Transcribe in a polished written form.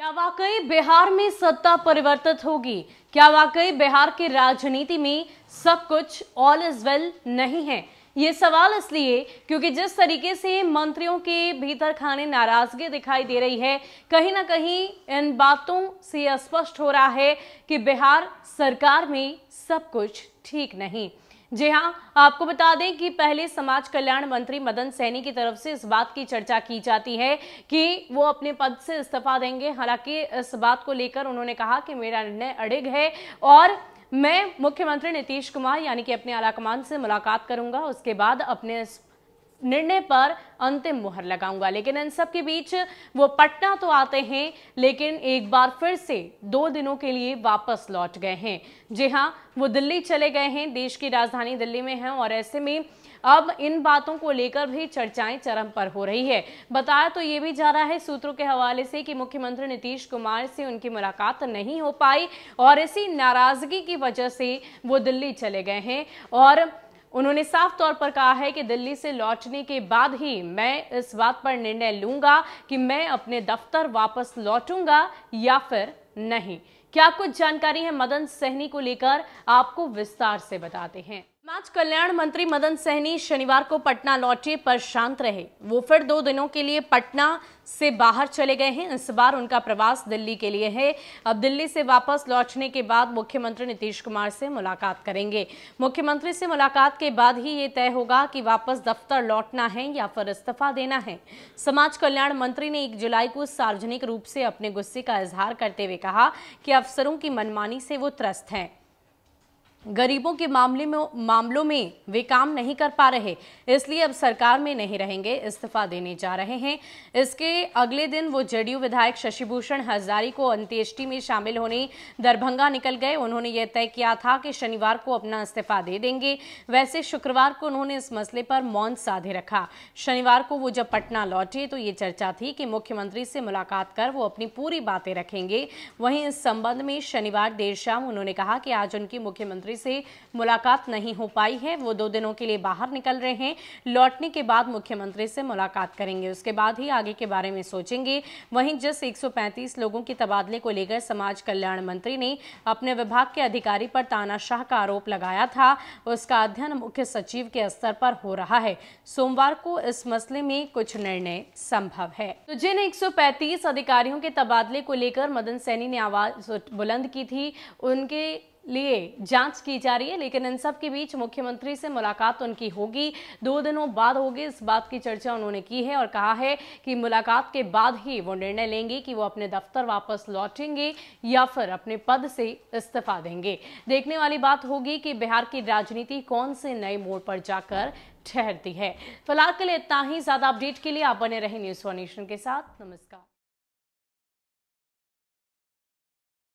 क्या वाकई बिहार में सत्ता परिवर्तित होगी? क्या वाकई बिहार की राजनीति में सब कुछ ऑल इज वेल नहीं है? ये सवाल इसलिए क्योंकि जिस तरीके से मंत्रियों के भीतर खाने नाराजगी दिखाई दे रही है, कहीं ना कहीं इन बातों से स्पष्ट हो रहा है कि बिहार सरकार में सब कुछ ठीक नहीं। जी हां, आपको बता दें कि पहले समाज कल्याण मंत्री मदन सहनी की तरफ से इस बात की चर्चा की जाती है कि वो अपने पद से इस्तीफा देंगे। हालांकि इस बात को लेकर उन्होंने कहा कि मेरा निर्णय अड़िग है और मैं मुख्यमंत्री नीतीश कुमार यानी कि अपने आलाकमान से मुलाकात करूंगा, उसके बाद अपने निर्णय पर अंतिम मुहर लगाऊंगा। लेकिन इन सब के बीच वो पटना तो आते हैं, लेकिन एक बार फिर से 2 दिनों के लिए वापस लौट गए हैं। जी हां, वो दिल्ली चले गए हैं, देश की राजधानी दिल्ली में हैं और ऐसे में अब इन बातों को लेकर भी चर्चाएं चरम पर हो रही है। बताया तो ये भी जा रहा है सूत्रों के हवाले से कि मुख्यमंत्री नीतीश कुमार से उनकी मुलाकात नहीं हो पाई और इसी नाराजगी की वजह से वो दिल्ली चले गए हैं और उन्होंने साफ तौर पर कहा है कि दिल्ली से लौटने के बाद ही मैं इस बात पर निर्णय लूंगा कि मैं अपने दफ्तर वापस लौटूंगा या फिर नहीं। क्या कुछ जानकारी है मदन सहनी को लेकर, आपको विस्तार से बताते हैं। समाज कल्याण मंत्री मदन सहनी शनिवार को पटना लौटे पर शांत रहे। वो फिर 2 दिनों के लिए पटना से बाहर चले गए हैं। इस बार उनका प्रवास दिल्ली के लिए है। अब दिल्ली से वापस लौटने के बाद मुख्यमंत्री नीतीश कुमार से मुलाकात करेंगे। मुख्यमंत्री से मुलाकात के बाद ही ये तय होगा कि वापस दफ्तर लौटना है या फिर इस्तीफा देना है। समाज कल्याण मंत्री ने 1 जुलाई को सार्वजनिक रूप से अपने गुस्से का इजहार करते हुए कहा कि अफसरों की मनमानी से वो त्रस्त हैं। गरीबों के मामलों में वे काम नहीं कर पा रहे, इसलिए अब सरकार में नहीं रहेंगे, इस्तीफा देने जा रहे हैं। इसके अगले दिन वो जेडीयू विधायक शशिभूषण हजारी को अंत्येष्टि में शामिल होने दरभंगा निकल गए। उन्होंने यह तय किया था कि शनिवार को अपना इस्तीफा दे देंगे। वैसे शुक्रवार को उन्होंने इस मसले पर मौन साधे रखा। शनिवार को वो जब पटना लौटे तो ये चर्चा थी कि मुख्यमंत्री से मुलाकात कर वो अपनी पूरी बातें रखेंगे। वहीं इस संबंध में शनिवार देर शाम उन्होंने कहा कि आज उनकी मुख्यमंत्री से मुलाकात नहीं हो पाई है। वो 2 दिनों के लिए बाहर निकल रहे हैं। लौटने के बाद मुख्यमंत्री से मुलाकात करेंगे, उसके बाद ही आगे के बारे में सोचेंगे। वहीं जिस 135 लोगों के तबादले को लेकर समाज कल्याण मंत्री ने अपने विभाग के अधिकारी पर तानाशाह का आरोप लगाया था, उसका अध्ययन मुख्य सचिव के स्तर पर हो रहा है। सोमवार को इस मसले में कुछ निर्णय संभव है। तो जिन 135 अधिकारियों के तबादले को लेकर मदन सहनी ने आवाज बुलंद की थी, उनके लिए जांच की जा रही है। लेकिन इन सब के बीच मुख्यमंत्री से मुलाकात उनकी होगी, 2 दिनों बाद होगी, इस बात की चर्चा उन्होंने की है और कहा है कि मुलाकात के बाद ही वो निर्णय लेंगे कि वो अपने दफ्तर वापस लौटेंगे या फिर अपने पद से इस्तीफा देंगे। देखने वाली बात होगी कि बिहार की राजनीति कौन से नए मोड़ पर जाकर ठहरती है। फिलहाल के लिए इतना ही। ज्यादा अपडेट के लिए आप बने रहे न्यूज़ फॉर नेशन के साथ। नमस्कार।